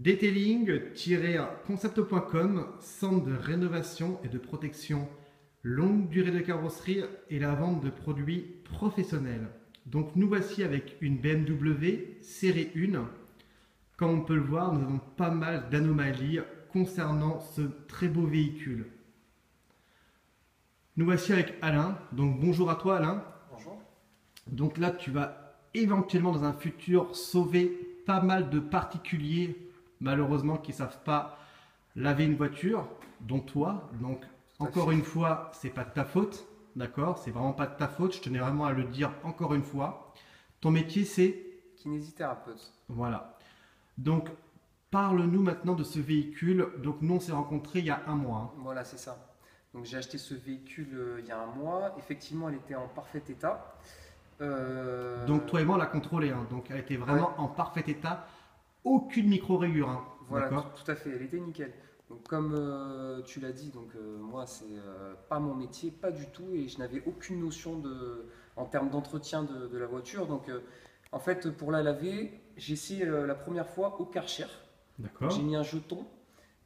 Detailing-concept.com, centre de rénovation et de protection longue durée de carrosserie et la vente de produits professionnels. Donc nous voici avec une BMW série 1. Comme on peut le voir, nous avons pas mal d'anomalies concernant ce très beau véhicule. Nous voici avec Alain. Donc bonjour à toi Alain. Bonjour. Donc là tu vas éventuellement dans un futur sauver pas mal de particuliers malheureusement qui ne savent pas laver une voiture, dont toi. Donc encore une fois, c'est pas de ta faute, d'accord? C'est vraiment pas de ta faute. Je tenais vraiment à le dire encore une fois. Ton métier c'est kinésithérapeute. Voilà. Donc parle-nous maintenant de ce véhicule. Donc nous on s'est rencontrés il y a un mois. Voilà, c'est ça. Donc j'ai acheté ce véhicule il y a un mois. Effectivement, elle était en parfait état. Donc toi et moi on l'a contrôlée. Hein. Donc elle était vraiment en parfait état. Aucune micro-rayure. Hein. Voilà, tout à fait. Elle était nickel. Donc comme tu l'as dit, donc moi c'est pas mon métier, pas du tout, et je n'avais aucune notion en termes d'entretien de la voiture. Donc en fait pour la laver, j'ai essayé la première fois au Karcher. D'accord. J'ai mis un jeton.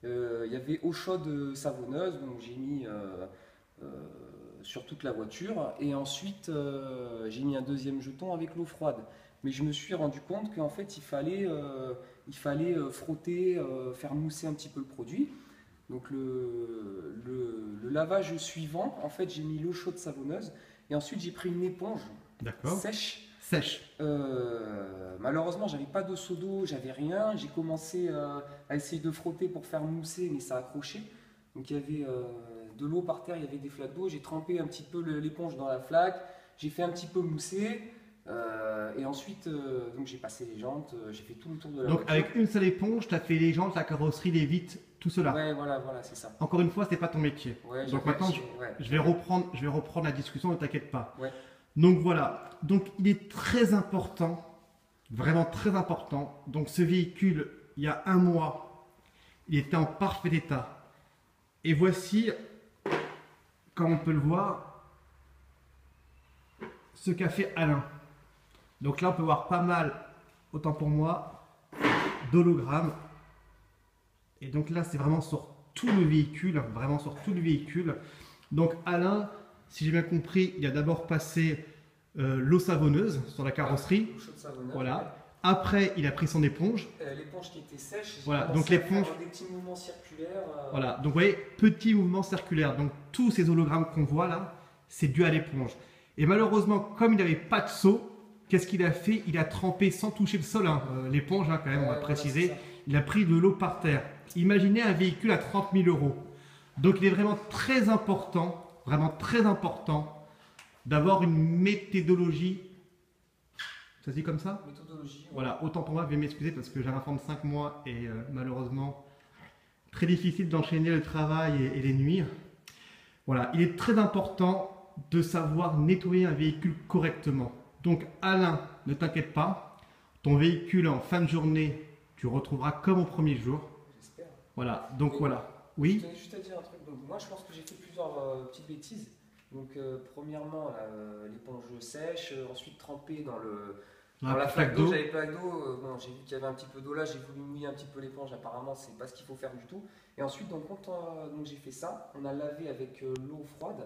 Il y avait eau chaude savonneuse, donc j'ai mis sur toute la voiture. Et ensuite, j'ai mis un deuxième jeton avec l'eau froide. Mais je me suis rendu compte qu'en fait, il fallait frotter, faire mousser un petit peu le produit. Donc le lavage suivant, en fait, j'ai mis l'eau chaude savonneuse. Et ensuite, j'ai pris une éponge sèche. Malheureusement, j'avais pas de seau d'eau, j'avais rien. J'ai commencé à essayer de frotter pour faire mousser, mais ça accrochait. Donc il y avait de l'eau par terre, il y avait des flaques d'eau. J'ai trempé un petit peu l'éponge dans la flaque, j'ai fait un petit peu mousser. Et ensuite, donc j'ai passé les jantes, j'ai fait tout le tour de la voiture. Donc avec une seule éponge, tu as fait les jantes, la carrosserie, les vitres, tout cela. Ouais, voilà, c'est ça. Encore une fois, c'est pas ton métier. Ouais, donc maintenant, je vais reprendre la discussion, ne t'inquiète pas. Ouais. Donc voilà, donc il est très important, vraiment très important. Donc ce véhicule, il y a un mois, il était en parfait état. Et voici, comme on peut le voir, ce qu'a fait Alain. Donc là, on peut voir pas mal, autant pour moi, d'hologrammes. Et donc là, c'est vraiment sur tout le véhicule, vraiment sur tout le véhicule. Donc Alain, si j'ai bien compris, il a d'abord passé l'eau savonneuse sur la carrosserie. L'eau chaude savonneuse. Voilà. Après, il a pris son éponge. L'éponge qui était sèche. Voilà. Donc l'éponge. Des petits mouvements circulaires. Voilà. Donc vous voyez, petits mouvements circulaires. Donc tous ces hologrammes qu'on voit là, c'est dû à l'éponge. Et malheureusement, comme il n'avait pas de seau, qu'est-ce qu'il a fait? Il a trempé sans toucher le sol. Hein. L'éponge, hein, quand même, on va préciser. Il a pris de l'eau par terre. Imaginez un véhicule à 30 000 €. Donc il est vraiment très important d'avoir une méthodologie. Ça se dit comme ça? Méthodologie. Voilà, autant pour moi, je vais m'excuser parce que j'ai un enfant de 5 mois et malheureusement, très difficile d'enchaîner le travail et les nuits. Voilà, il est très important de savoir nettoyer un véhicule correctement. Donc Alain, ne t'inquiète pas, ton véhicule en fin de journée, tu retrouveras comme au premier jour. J'espère. Voilà, donc voilà. Oui. Je tenais juste à dire un truc. Donc, moi, je pense que j'ai fait plusieurs petites bêtises. Donc, premièrement, l'éponge sèche, ensuite trempée dans la flaque d'eau. J'avais pas d'eau. Bon, j'ai vu qu'il y avait un petit peu d'eau là. J'ai voulu mouiller un petit peu l'éponge. Apparemment, c'est pas ce qu'il faut faire du tout. Et ensuite, donc, donc j'ai fait ça. On a lavé avec l'eau froide.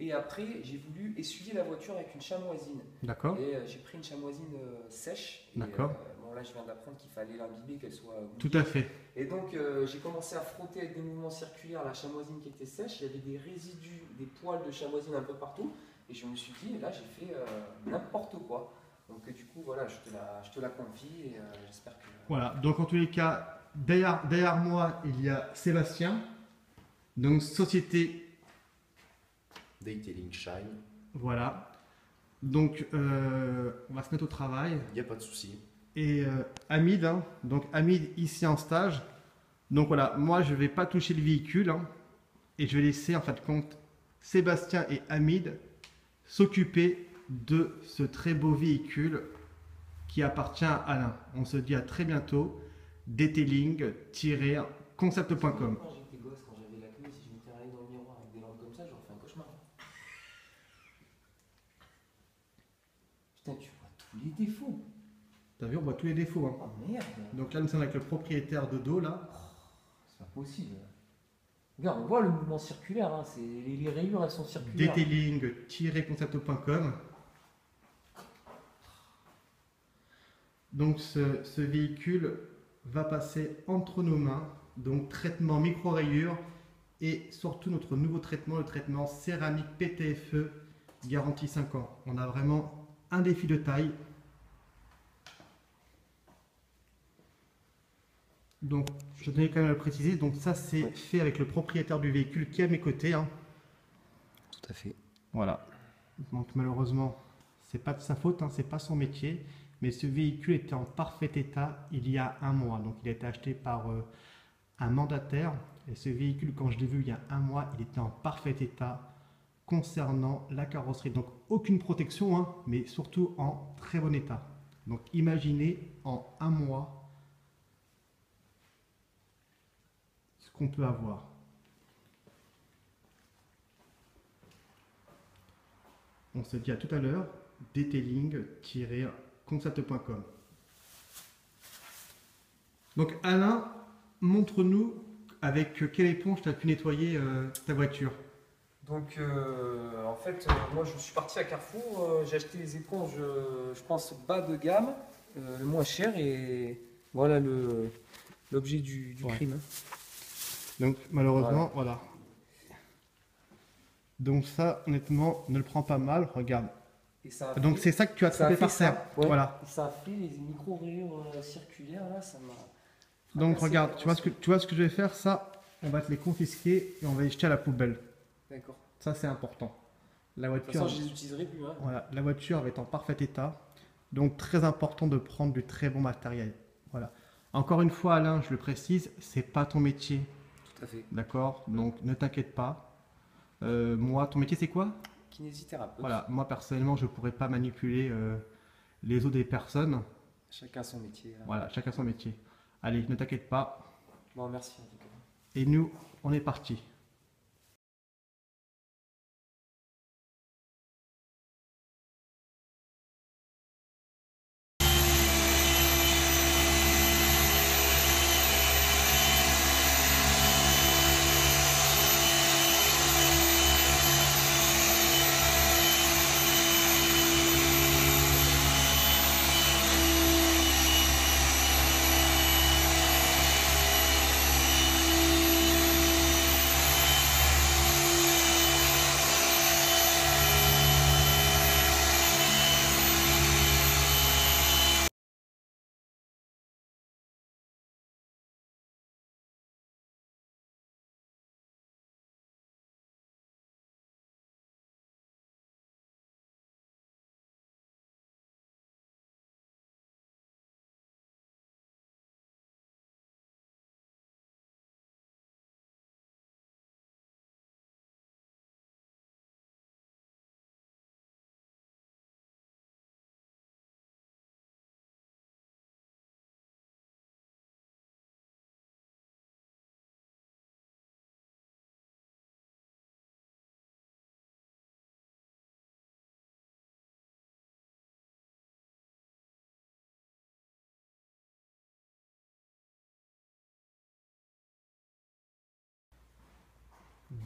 Et après, j'ai voulu essuyer la voiture avec une chamoisine. D'accord. Et j'ai pris une chamoisine sèche. D'accord. Bon, là, je viens d'apprendre qu'il fallait l'imbiber, qu'elle soit mouillée. Tout à fait. Et donc, j'ai commencé à frotter avec des mouvements circulaires la chamoisine qui était sèche. Il y avait des résidus, des poils de chamoisine un peu partout. Et je me suis dit, là, j'ai fait n'importe quoi. Donc, du coup, voilà, je te la confie et j'espère que. Voilà, donc en tous les cas, derrière moi, il y a Sébastien. Donc, société. Detailing Shine. Voilà. Donc, on va se mettre au travail. Il n'y a pas de souci. Et Hamid, hein, donc Hamid ici en stage. Donc voilà, moi je ne vais pas toucher le véhicule. Hein, et je vais laisser en fin de compte Sébastien et Hamid s'occuper de ce très beau véhicule qui appartient à Alain. On se dit à très bientôt. Detailing-concept.com. Quand j'étais gosse, quand j'avais la queue, si je m'étais regardé dans le miroir avec des lampes comme ça, j'aurais fait un cauchemar. Putain, tu vois tous les défauts. T'as vu, on voit tous les défauts. Hein. Oh merde. Donc là, nous sommes avec le propriétaire de dos, là. C'est pas possible. Regarde, on voit le mouvement circulaire, hein. Les rayures, elles sont circulaires. Detailing-concept.com. Donc ce véhicule va passer entre nos mains. Donc traitement micro-rayures et surtout notre nouveau traitement, le traitement céramique PTFE, garantie 5 ans. On a vraiment un défi de taille. Donc je tenais quand même à le préciser, donc ça c'est fait avec le propriétaire du véhicule qui est à mes côtés. Hein. Tout à fait. Voilà. Donc malheureusement, c'est pas de sa faute, hein, c'est pas son métier. Mais ce véhicule était en parfait état il y a un mois. Donc il a été acheté par un mandataire. Et ce véhicule, quand je l'ai vu il y a un mois, il était en parfait état concernant la carrosserie. Donc aucune protection, hein, mais surtout en très bon état. Donc imaginez en un mois ce qu'on peut avoir. On se dit à tout à l'heure, detailing-concept.com. Donc Alain, montre-nous avec quelle éponge tu as pu nettoyer ta voiture. Donc en fait, moi je suis parti à Carrefour, j'ai acheté les éponges, je pense bas de gamme, le moins cher, et voilà l'objet du crime. Donc malheureusement, voilà. Donc ça, honnêtement, ne le prends pas mal, regarde. Et ça Donc c'est ça que tu as trouvé par terre. Ouais. Voilà. Et ça a fait les micro-rayures circulaires, là, ça m'a... Donc regarde, tu vois ce que je vais faire, ça, on va te les confisquer et on va les jeter à la poubelle. D'accord. Ça c'est important. La De toute voiture, façon, je les utiliserai plus. Hein. voilà, la voiture va être en parfait état. Donc très important de prendre du très bon matériel. Voilà. Encore une fois, Alain, je le précise, c'est pas ton métier. Tout à fait. D'accord. Donc ne t'inquiète pas. Moi, ton métier c'est quoi? Kinésithérapeute. Voilà. Moi personnellement, je pourrais pas manipuler les os des personnes. Chacun son métier. Hein. Voilà, chacun son métier. Allez, ne t'inquiète pas. Bon, merci en tout cas. Et nous, on est parti.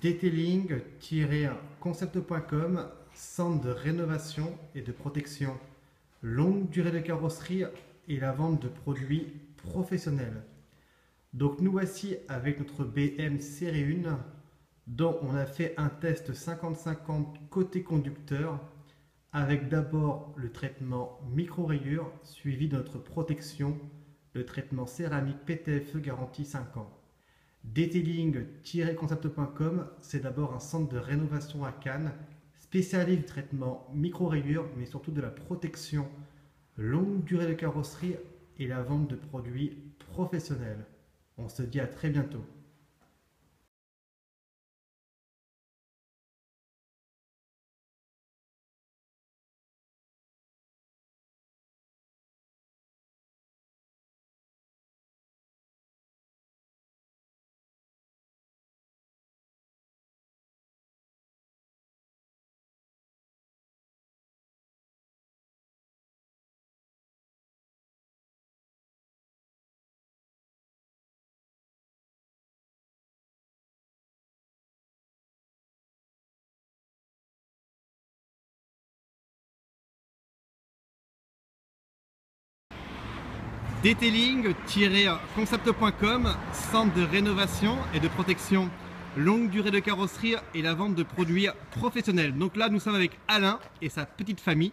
Detailing-concept.com, centre de rénovation et de protection, longue durée de carrosserie et la vente de produits professionnels. Donc nous voici avec notre BM série 1 dont on a fait un test 50-50 côté conducteur avec d'abord le traitement micro-rayures suivi de notre protection, le traitement céramique PTFE garantie 5 ans. Detailing-concept.com, c'est d'abord un centre de rénovation à Cannes, spécialisé du traitement micro-rayures, mais surtout de la protection longue durée de carrosserie et la vente de produits professionnels. On se dit à très bientôt. detailing-concept.com, centre de rénovation et de protection longue durée de carrosserie et la vente de produits professionnels. Donc là, nous sommes avec Alain et sa petite famille.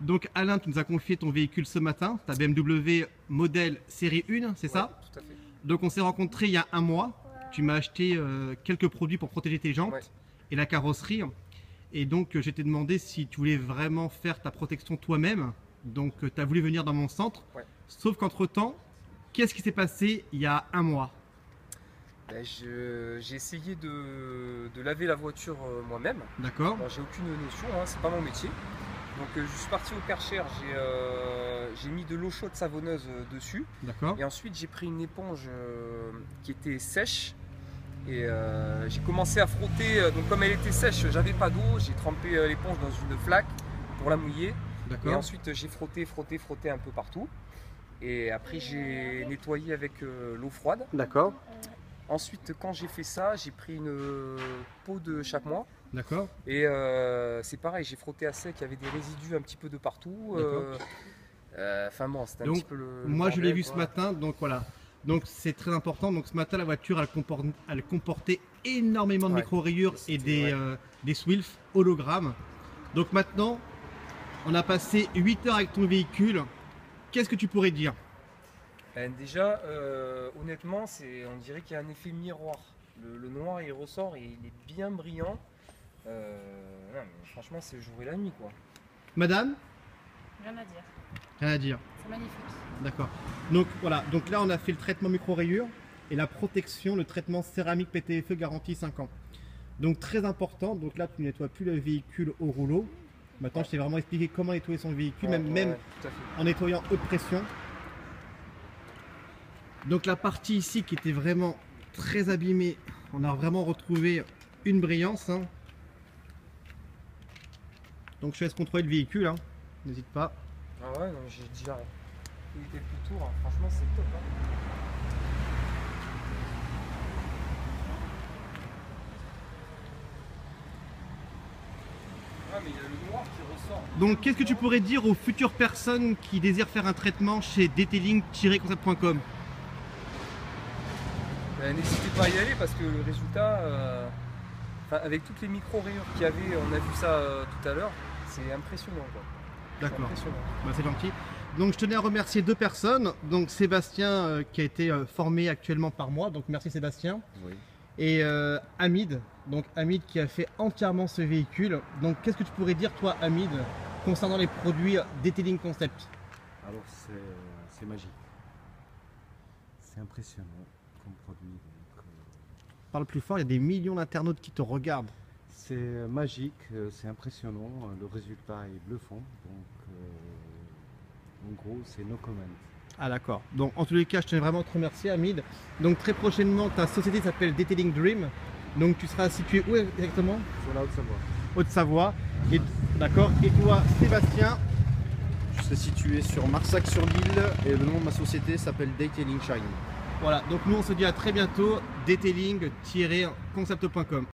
Donc Alain, tu nous as confié ton véhicule ce matin, ta BMW modèle série 1, c'est ça? Tout à fait. Donc on s'est rencontrés il y a un mois. Tu m'as acheté quelques produits pour protéger tes jantes et la carrosserie. Et donc je t'ai demandé si tu voulais vraiment faire ta protection toi-même. Donc tu as voulu venir dans mon centre. Sauf qu'entre temps, qu'est-ce qui s'est passé il y a un mois? J'ai essayé de laver la voiture moi-même. D'accord. J'ai aucune notion, hein, c'est pas mon métier. Donc je suis parti au Karcher, j'ai mis de l'eau chaude savonneuse dessus. D'accord. Et ensuite j'ai pris une éponge qui était sèche. Et j'ai commencé à frotter, donc comme elle était sèche, j'avais pas d'eau, j'ai trempé l'éponge dans une flaque pour la mouiller. Et ensuite j'ai frotté un peu partout. Et après j'ai nettoyé avec l'eau froide. D'accord. Ensuite, quand j'ai fait ça, j'ai pris une peau de chaque mois. D'accord. Et c'est pareil, j'ai frotté à sec, il y avait des résidus un petit peu de partout. Enfin bon, c'était un petit peu le moi bordel, je l'ai vu quoi. ce matin, donc voilà. Donc c'est très important. Donc ce matin, la voiture, elle comportait énormément de micro-rayures et des Swilf hologrammes. Donc maintenant, on a passé 8 heures avec ton véhicule. Qu'est-ce que tu pourrais dire? Déjà, honnêtement, on dirait qu'il y a un effet miroir. Le noir, il ressort et il est bien brillant. Non, mais franchement, c'est le jour et la nuit, quoi. Madame? Rien à dire. Rien à dire. C'est magnifique. D'accord. Donc voilà, donc là on a fait le traitement micro-rayures et la protection, le traitement céramique PTFE garantie 5 ans. Donc très important, donc là tu ne nettoies plus le véhicule au rouleau. Maintenant je t'ai vraiment expliqué comment nettoyer son véhicule, même tout à fait. en nettoyant haute pression. Donc la partie ici qui était vraiment très abîmée, on a vraiment retrouvé une brillance. Hein. Donc je te laisse contrôler le véhicule, hein. N'hésite pas. Ah ouais, non, j'ai déjà évité le plus tour, hein. Franchement c'est top. Hein. Ah mais il y a le noir qui ressort. Donc qu'est-ce que tu pourrais dire aux futures personnes qui désirent faire un traitement chez detailing-concept.com? N'hésitez pas à y aller parce que le résultat, avec toutes les micro-rayures qu'il y avait, on a vu ça tout à l'heure, c'est impressionnant, quoi. D'accord, bah, c'est gentil. Donc je tenais à remercier deux personnes, donc Sébastien qui a été formé actuellement par moi, donc merci Sébastien. Oui. Et Hamid, donc Hamid qui a fait entièrement ce véhicule. Donc qu'est-ce que tu pourrais dire toi Hamid concernant les produits Detailing Concept? Alors c'est magique, c'est impressionnant comme produit. Donc, Parle plus fort, il y a des millions d'internautes qui te regardent. c'est magique, c'est impressionnant, le résultat est bluffant, donc en gros c'est no comment. Ah d'accord, donc en tous les cas je tenais vraiment à te remercier Hamid. Donc très prochainement ta société s'appelle Detailing Dream. Donc tu seras situé où exactement? Sur la Haute-Savoie. Haute-Savoie. Et d'accord. Et toi Sébastien? Je serai situé sur Marsac-sur-l'Île et le nom de ma société s'appelle Detailing Shine. Voilà, donc nous on se dit à très bientôt, detailing-concept.com.